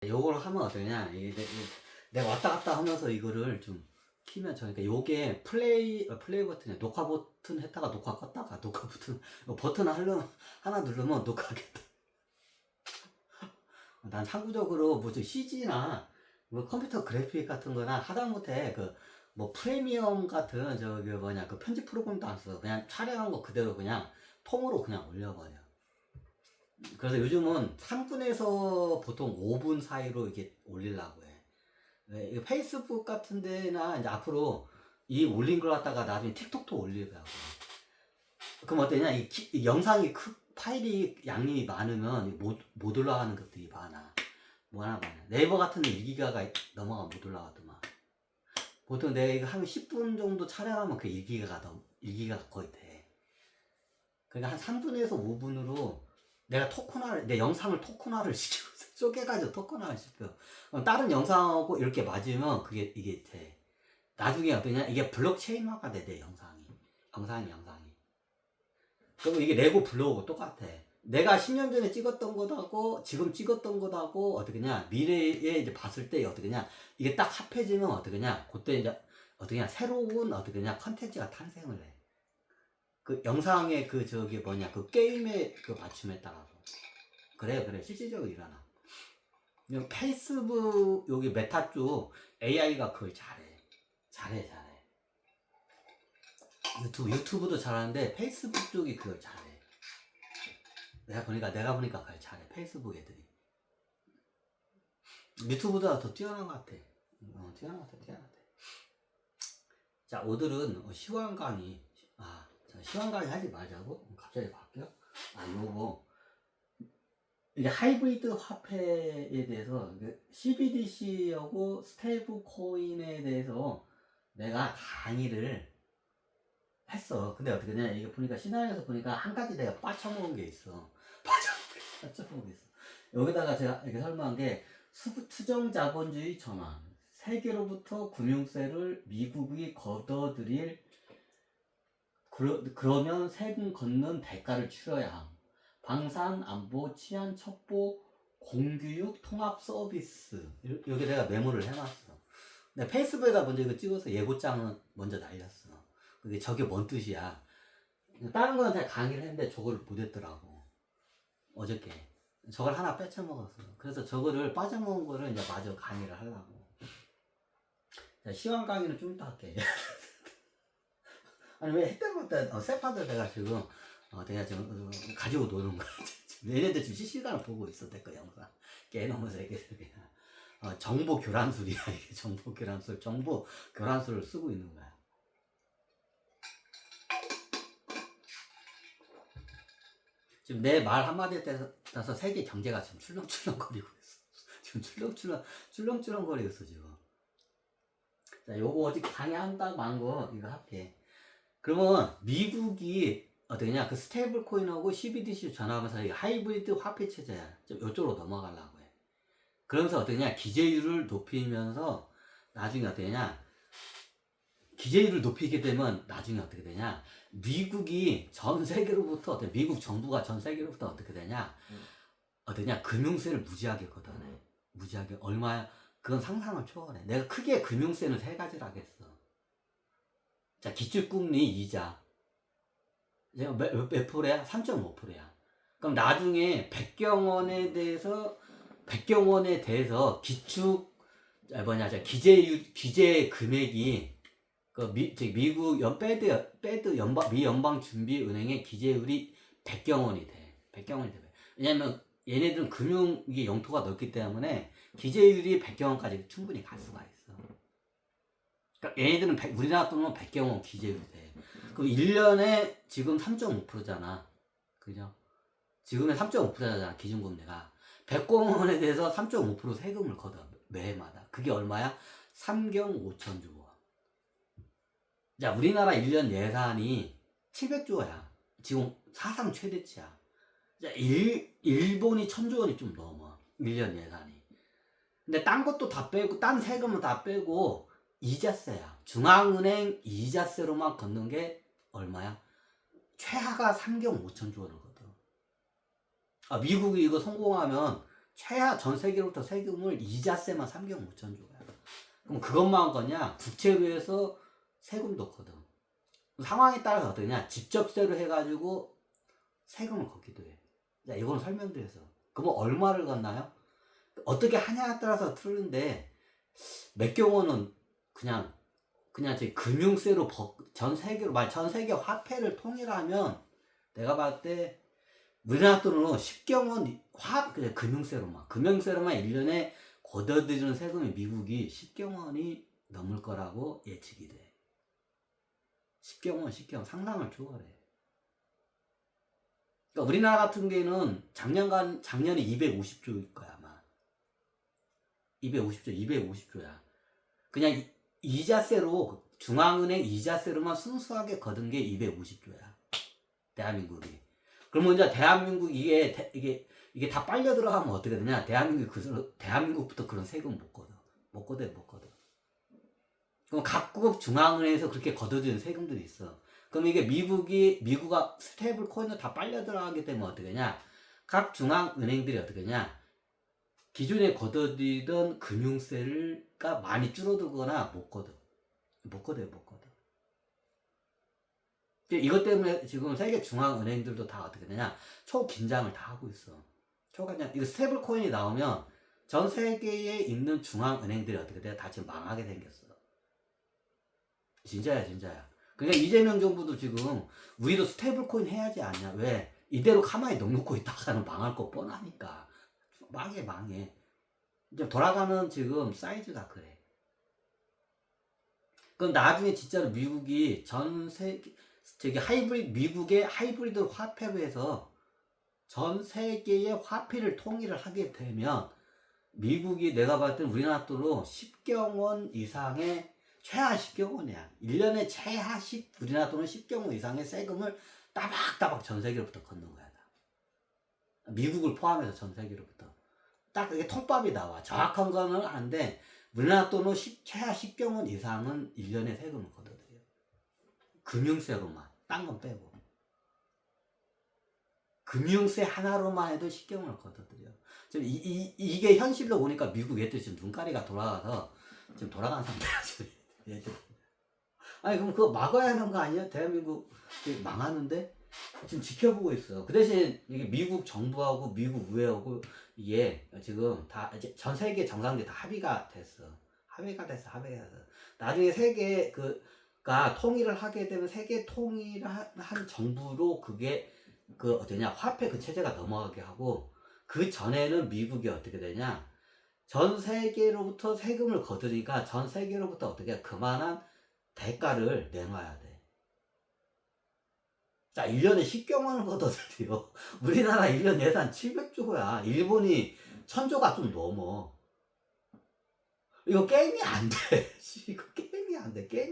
요걸 하면 어떠냐, 내가 왔다 갔다 하면서 이거를 좀 키면 그러니까 요게 플레이 버튼이야. 녹화 버튼 했다가 녹화 껐다가 녹화 버튼 하나 누르면 녹화하겠다. 난 참고적으로 뭐 CG나 뭐 컴퓨터 그래픽 같은 거나 하다못해 뭐 프리미엄 같은 그 편집 프로그램도 안 써. 그냥 촬영한 거 그대로 그냥 통으로 그냥 올려버려. 그래서 요즘은 3분에서 보통 5분 사이로 이게 올리려고 해. 네, 페이스북 같은 데나 이제 앞으로 이 올린 걸 갖다가 나중에 틱톡도 올리더라고. 그럼 어떠냐? 이 영상이 파일이 양이 많으면 못 올라가는 것들이 많아. 뭐나 많아. 네이버 같은 데 1기가가 넘어가 못 올라가더만. 보통 내가 이거 한 10분 정도 촬영하면 그 1기가가 거의 돼. 그러니까 한 3분에서 5분으로 내 영상을 토큰화를 시켜. 쪼개가지고 토큰화를 시켜. 다른 영상하고 이렇게 맞으면 이게 돼. 나중에 어떠냐? 이게 블록체인화가 돼, 내 영상이. 영상이. 그리고 이게 레고 블로그 똑같아. 내가 10년 전에 찍었던 것하고 지금 찍었던 것하고 어떻게냐? 미래에 이제 봤을 때 어떻게냐? 이게 딱 합해지면 어떻게냐? 그때 이제 어떻게냐? 새로운 어떻게냐? 컨텐츠가 탄생을 해. 그 영상의 그 게임의 그 맞춤에 따라서. 그래. 실질적으로 일어나. 페이스북 여기 메타 쪽 AI가 그걸 잘해. 유튜브도 잘하는데 페이스북 쪽이 그걸 잘해. 내가 보니까 그걸 잘해. 페이스북 애들이. 유튜브보다 더 뛰어난 것 같아. 뛰어난 것 같아. 자, 오늘은 시황 강의. 시황 강의 하지 말자고? 갑자기 바뀌어? 요거. 이게 하이브리드 화폐에 대해서 CBDC하고 스테이블 코인에 대해서 내가 강의를 했어. 근데 어떻게 되냐, 이게 보니까 시나리오에서 보니까 한 가지 내가 빠쳐먹은 게 있어. 빠쳐먹은 게 있어. 여기다가 제가 이렇게 설명한 게 투정 자본주의 전환, 세계로부터 금융세를 미국이 걷어들일 그러면 세금 걷는 대가를 치러야 함. 방산, 안보, 치안, 첩보, 공교육, 통합 서비스. 여기 내가 메모를 해놨어. 내가 페이스북에다 먼저 이거 찍어서 예고장은 먼저 날렸어. 근데 저게 뭔 뜻이야? 다른 거는 다 강의를 했는데 저걸 못했더라고. 어저께. 저걸 하나 빼쳐먹었어. 그래서 저거를 빠져먹은 거를 이제 마저 강의를 하려고. 자, 시황 강의는 좀 이따 할게. 아니, 왜 했다못해 세파들 내가 지금 내가 지금 가지고 노는 거야. 얘네들 지금 실시간을 보고 있어. 내 거 영상. 깨놓으면서 애기들 그냥 정보 교란술이야. 이게 정보 교란술을 쓰고 있는 거야. 지금 내 말 한마디에 따라서 세계 경제가 지금 출렁출렁거리고 있어. 지금 출렁출렁거리고 있어, 지금. 자, 요거 어디 강의한다고 한 거, 이거 할게. 그러면 미국이 어떠냐, 그 스테이블 코인하고 CBDC 전환하면서 하이브리드 화폐 체제야. 좀 이쪽으로 넘어가려고 해. 그러면서 어떠냐, 기재율을 높이면서 나중에 어떠냐, 기재율을 높이게 되면 나중에 어떻게 되냐, 미국이 전 세계로부터 미국 정부가 전 세계로부터 어떻게 되냐, 어떠냐, 금융세를 무지하게 걷어내. 무지하게 얼마야? 그건 상상을 초월해. 내가 크게 금융세는 3가지를 하겠어. 자, 기축금리 이자. 몇 프로야? 3.5%야. 그럼 나중에 백경원에 대해서 기재 금액이 미국 미 연방준비은행의 기재율이 100경원이 돼. 왜냐면 얘네들은 금융 영토가 넓기 때문에 기재율이 100경원까지 충분히 갈 수가 있어. 그러니까 얘네들은 우리나라 돈은 100경원 기재율이 돼. 그럼 1년에 지금 3.5%잖아. 그죠? 지금은 3.5%잖아, 기준금리가. 100경원에 대해서 3.5% 세금을 걷어, 매해마다. 그게 얼마야? 3경 5천조 원. 자, 우리나라 1년 예산이 700조야. 지금 사상 최대치야. 자, 일본이 1000조 원이 좀 넘어. 1년 예산이. 근데 딴 것도 다 빼고, 딴 세금은 다 빼고, 이자세야. 중앙은행 이자세로만 걷는 게 얼마야? 최하가 3경 5천조 원을 걷어. 미국이 이거 성공하면 최하 전 세계로부터 세금을 이자세만 3개월 5천 줘요. 그럼 그것만 거냐? 국채로해서 세금도 거든. 상황에 따라서 어떠냐? 직접세로 해가지고 세금을 걷기도 해. 자, 이건 설명드려서. 그러면 얼마를 걷나요? 어떻게 하냐에 따라서 틀린데, 몇 경우는 그냥 저희 금융세로 전 세계로, 전 세계 화폐를 통일하면 내가 봤을 때 우리나라 돈으로 10경원 그냥 금융세로만 1년에 걷어들이는 세금이 미국이 10경원이 넘을 거라고 예측이 돼. 10경원 상상을 초월해. 그러니까 우리나라 같은 경우에는 작년에 250조일 거야 아마. 250조야. 그냥 이자세로 중앙은행 이자세로만 순수하게 거둔 게 250조야. 대한민국이. 그러면 이제 대한민국 이게 다 빨려 들어가면 어떻게 되냐? 대한민국부터 그런 세금 못 걷어. 그럼 각국 중앙은행에서 그렇게 걷어들이는 세금들이 있어. 그럼 이게 미국가 스테이블 코인으로 다 빨려 들어가기 때문에 어떻게 되냐? 각 중앙은행들이 어떻게 되냐? 기존에 걷어들이던 금융세가 많이 줄어들거나 못 걷어요. 이것 때문에 지금 세계 중앙은행들도 다 어떻게 되냐? 초긴장을 다 하고 있어. 초긴장. 이거 스테이블 코인이 나오면 전 세계에 있는 중앙은행들이 어떻게 돼? 다 지금 망하게 생겼어. 진짜야. 그러니까 이재명 정부도 지금 우리도 스테이블 코인 해야지 않냐? 왜? 이대로 가만히 넉놓고 있다가는 망할 거 뻔하니까. 망해. 이제 돌아가는 지금 사이즈가 그래. 그럼 나중에 진짜로 미국이 미국의 하이브리드 화폐로 해서 전 세계의 화폐를 통일을 하게 되면 미국이 내가 봤을 때 우리나라 돈으로 10경원 이상의 최하 10경원이야. 1년에 최하 우리나라 돈은 10경원 이상의 세금을 따박따박 전 세계로부터 걷는 거야. 미국을 포함해서 전 세계로부터. 딱 이게 통밥이 나와. 정확한 거는 아는데 우리나라 돈으로 최하 10경원 이상은 1년에 세금을 걷어들여. 금융세로만. 딴 건 빼고. 금융세 하나로만 해도 10경원을 걷어들여. 지금 이게 현실로 오니까 미국 애들 지금 눈가리가 돌아가서 지금 돌아가는 상태야. 지금. 아니 그럼 그거 막아야 하는 거 아니야? 대한민국 망하는데? 지금 지켜보고 있어. 그 대신 이게 미국 정부하고 미국 의회하고 이게 지금 다 이제 전 세계 정상들이 다 합의가 됐어. 나중에 세계가 통일을 하게 되면 세계 통일한 정부로 그게 어떠냐 화폐 그 체제가 넘어가게 하고 그 전에는 미국이 어떻게 되냐 전 세계로부터 세금을 거두니까 전 세계로부터 어떻게 그만한 대가를 내놔야 돼. 자, 1년에 10경원을 걷어들여. 우리나라 1년 예산 700조야. 일본이 1000조가 좀 넘어. 이거 게임이 안 돼. 이거 게임이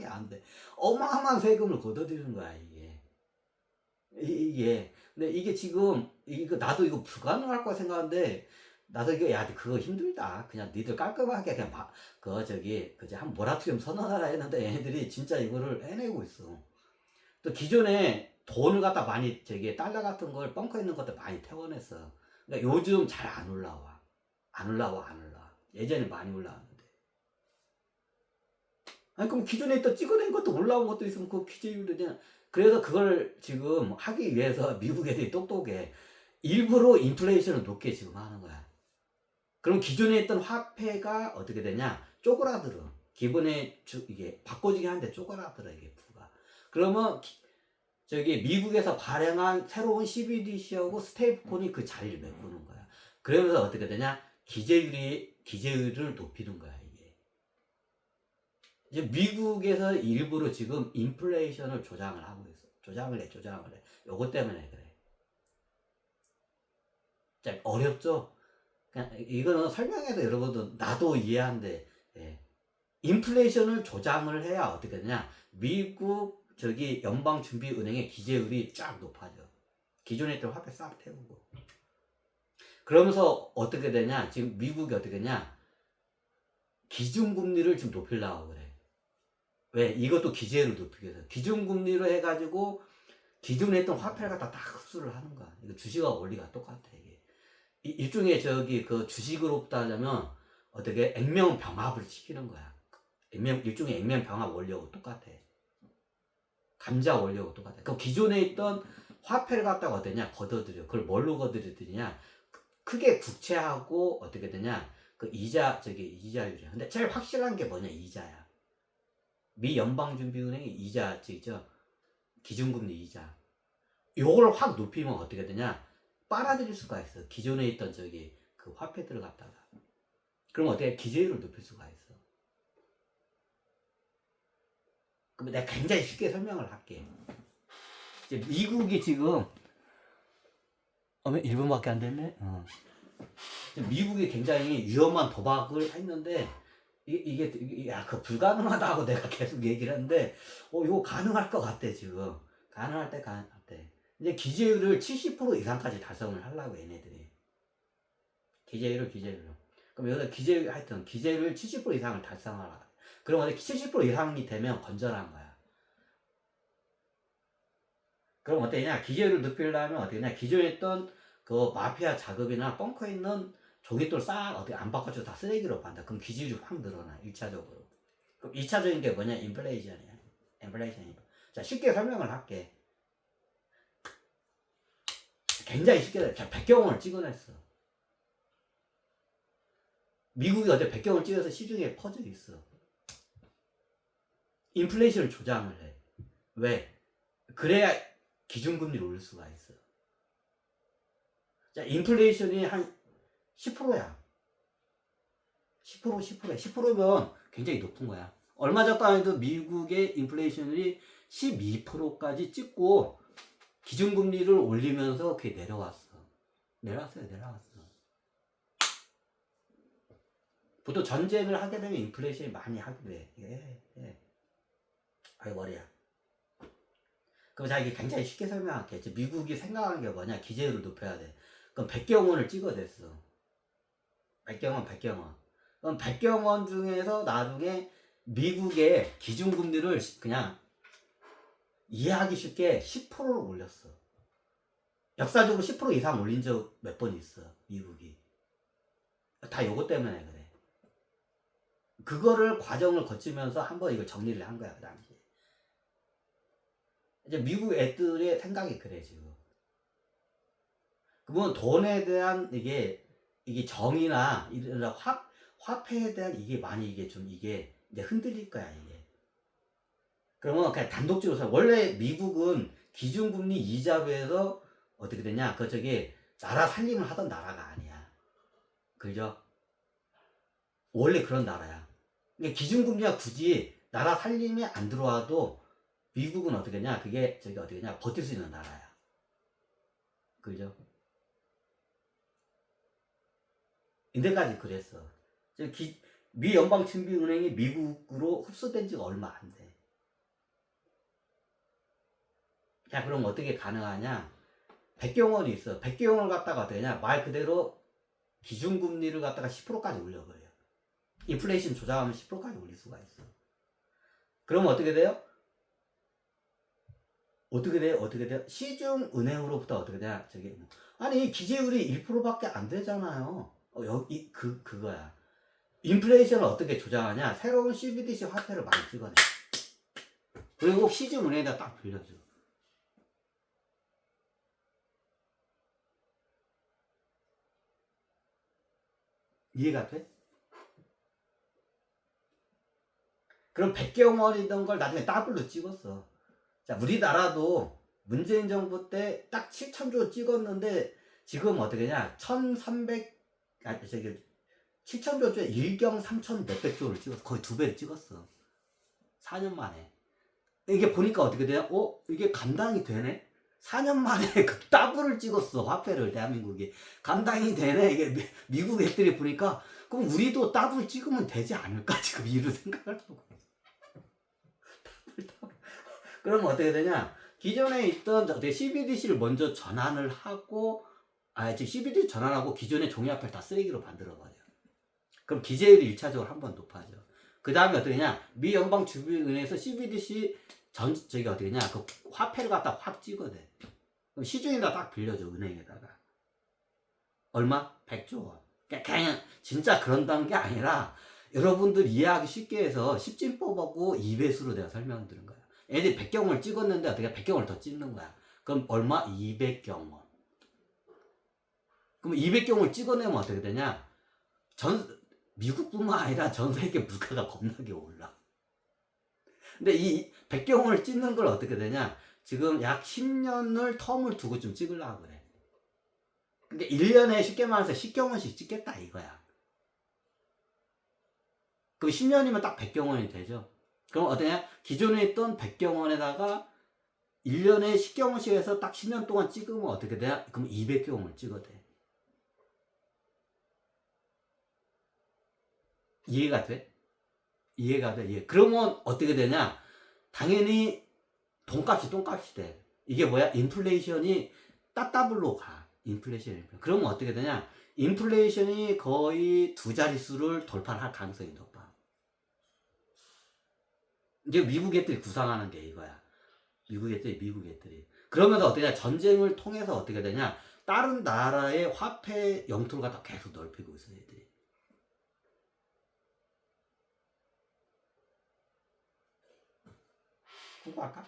안 돼. 어마어마한 세금을 걷어들이는 거야, 이게. 근데 이게 지금, 나도 이거 불가능할 거라 생각하는데, 나도 그거 힘들다. 그냥 니들 깔끔하게 그냥 한 모라토리엄 선언하라 했는데, 얘네들이 진짜 이거를 해내고 있어. 또 기존에 돈을 갖다 많이 달러 같은 걸 벙커 있는 것들 많이 태워냈어. 그러니까 요즘 잘 안 올라와. 예전에 많이 올라왔는데. 아니 그럼 기존에 또 찍어낸 것도 올라온 것도 있으면 그 기재율이 되냐. 그래서 그걸 지금 하기 위해서 미국 애들이 똑똑해. 일부러 인플레이션을 높게 지금 하는 거야. 그럼 기존에 있던 화폐가 어떻게 되냐? 쪼그라들어. 기본에 이게 바꿔주긴 하는데 쪼그라들어 이게 부가. 그러면 미국에서 발행한 새로운 CBDC하고 스테이블코인이 그 자리를 메꾸는 거야. 그러면서 어떻게 되냐? 기재율을 높이는 거야, 이게. 이제 미국에서 일부러 지금 인플레이션을 조장을 하고 있어. 조장을 해. 요것 때문에 그래. 자, 어렵죠? 그냥 이거는 설명해도 여러분들 나도 이해하는데, 인플레이션을 조장을 해야 어떻게 되냐? 미국 연방준비은행의 기재율이 쫙 높아져. 기존에 있던 화폐 싹 태우고. 그러면서 어떻게 되냐? 지금 미국이 어떻게 되냐? 기준금리를 지금 높이려고 그래. 왜? 이것도 기재율을 높이기 위해서. 기준금리로 해가지고 기존에 있던 화폐를 갖다 딱 흡수를 하는 거야. 이거 주식하고 원리가 똑같아, 이게. 일종의 저기 그 주식으로 따자면 어떻게 액면 병합을 시키는 거야. 일종의 액면 병합 원료하고 똑같아. 감자 원료하고 똑같아. 그 기존에 있던 화폐를 갖다가 어떠냐 걷어들여. 그걸 뭘로 걷어들이냐? 크게 국채하고 어떻게 되냐? 그 이자율이야. 근데 제일 확실한 게 뭐냐? 이자야. 미 연방준비은행의 이자 있죠? 기준금리 이자. 요걸 확 높이면 어떻게 되냐? 빨아들일 수가 있어. 기존에 있던 그 화폐들을 갖다가. 그럼 어떻게 기재율을 높일 수가 있어. 그럼 내가 굉장히 쉽게 설명을 할게. 이제 미국이 지금 1분밖에 안 됐네. 미국이 굉장히 위험한 도박을 했는데 이게 그 불가능하다고 내가 계속 얘기를 했는데 이거 가능할 것 같대 지금. 가능할 때. 이제 기재율을 70% 이상까지 달성을 하려고 얘네들이. 기재율. 그럼 여기서 기재율을 70% 이상을 달성하라. 그럼 70% 이상이 되면 건전한 거야. 그럼 어때냐? 기재율을 높이려면 어떻게냐? 기존에 있던 그 마피아 자금이나 벙커에 있는 종이돌 싹 어떻게 안 바꿔줘 다 쓰레기로 판다. 그럼 기재율이 확 늘어나 1차적으로. 그럼 2차적인 게 뭐냐? 인플레이션이야. 자, 쉽게 설명을 할게. 굉장히 쉽게. 자, 백경원을 찍어냈어. 미국이 어제 백경원을 찍어서 시중에 퍼져 있어. 인플레이션을 조장을 해. 왜? 그래야 기준금리를 올릴 수가 있어. 자, 인플레이션이 한 10%야. 10%야. 10%면 굉장히 높은 거야. 얼마 전까지만 해도 미국의 인플레이션이 12%까지 찍고 기준금리를 올리면서 그게 내려왔어요. 보통 전쟁을 하게 되면 인플레이션이 많이 하게 돼. 아이 머리야. 그럼 자, 이게 굉장히 쉽게 설명할게. 미국이 생각하는 게 뭐냐? 기재율을 높여야 돼. 그럼 백경원을 찍어냈어. 백경원. 그럼 백경원 중에서 나중에 미국의 기준금리를 그냥 이해하기 쉽게 10%를 올렸어. 역사적으로 10% 이상 올린 적 몇 번 있어, 미국이. 다 요거 때문에 그래. 그거를 과정을 거치면서 한번 이걸 정리를 한 거야, 그 당시에. 이제 미국 애들의 생각이 그래, 지금. 그러면 돈에 대한 이게 정의나 이런 화폐에 대한 이게 많이 이게 이제 흔들릴 거야, 이게. 그러면 그냥 단독적으로 원래 미국은 기준금리 이자로 해서 어떻게 되냐? 나라 살림을 하던 나라가 아니야. 그죠? 원래 그런 나라야. 그러니까 기준금리가 굳이 나라 살림에 안 들어와도 미국은 어떻게 되냐? 그게 어떻게 되냐? 버틸 수 있는 나라야. 그죠? 인데까지 그랬어. 미 연방준비은행이 미국으로 흡수된 지가 얼마 안 돼. 자, 그럼 어떻게 가능하냐? 백경원이 있어. 백경원을 갖다가 어떻게 하냐? 말 그대로 기준금리를 갖다가 10%까지 올려버려. 인플레이션 조작하면 10%까지 올릴 수가 있어. 그러면 어떻게 돼요? 시중은행으로부터 어떻게 되냐? 아니, 기재율이 1%밖에 안 되잖아요. 그거야. 인플레이션을 어떻게 조작하냐? 새로운 CBDC 화폐를 많이 찍어내. 그리고 시중은행에다 딱 빌려줘. 이해가 돼? 그럼 백경원이던 걸 나중에 더블로 찍었어. 자, 우리나라도 문재인 정부 때 딱 7천조 찍었는데 지금 어떻게 냐 7천조 중에 1경 3천 몇백 조를 찍었어. 거의 2배를 찍었어. 4년 만에. 이게 보니까 어떻게 돼요? 이게 감당이 되네? 4년 만에 그 더블을 찍었어. 화폐를 대한민국이. 감당이 되네. 이게 미국 애들이 보니까 그럼 우리도 더블 찍으면 되지 않을까? 지금 이를 생각을 하고. 그러면 어떻게 되냐? 기존에 있던 CBDC를 먼저 전환을 하고, 즉 CBDC 전환하고 기존의 종이화폐를 다 쓰레기로 만들어버려. 그럼 기재율이 1차적으로 한번 높아져. 그 다음에 어떻게 되냐? 미 연방준비은행에서 CBDC 어떻게 되냐? 그 화폐를 갖다 확 찍어대. 그럼 시중에다 딱 빌려줘, 은행에다가. 얼마? 100조 원. 그냥 진짜 그런다는 게 아니라 여러분들 이해하기 쉽게 해서 십진법하고 2배수로 내가 설명드린 거야. 애들이 100경을 찍었는데 어떻게 100경을 더 찍는 거야. 그럼 얼마? 200경 원. 그럼 200경을 찍어내면 어떻게 되냐? 미국뿐만 아니라 전 세계 물가가 겁나게 올라. 근데 이 100경을 찍는 걸 어떻게 되냐? 지금 약 10년을 텀을 두고 좀 찍으려고 그래. 그러니까 1년에 쉽게 말해서 10경원씩 찍겠다 이거야. 그럼 10년이면 딱 100경원이 되죠. 그럼 어떠냐? 기존에 있던 100경원에다가 1년에 10경원씩 해서 딱 10년 동안 찍으면 어떻게 돼? 그럼 200경원을 찍어야 돼. 이해가 돼? 이해가 돼? 예. 그러면 어떻게 되냐? 당연히 돈값이 돼. 이게 뭐야? 인플레이션이 따따블로 가. 인플레이션. 그러면 어떻게 되냐? 인플레이션이 거의 두 자릿수를 돌파할 가능성이 높아. 이제 미국 애들이 구상하는 게 이거야. 미국 애들이. 그러면서 어떻게 되냐? 전쟁을 통해서 어떻게 되냐? 다른 나라의 화폐 영토를 갖다 계속 넓히고 있어, 애들이. 그거 할까?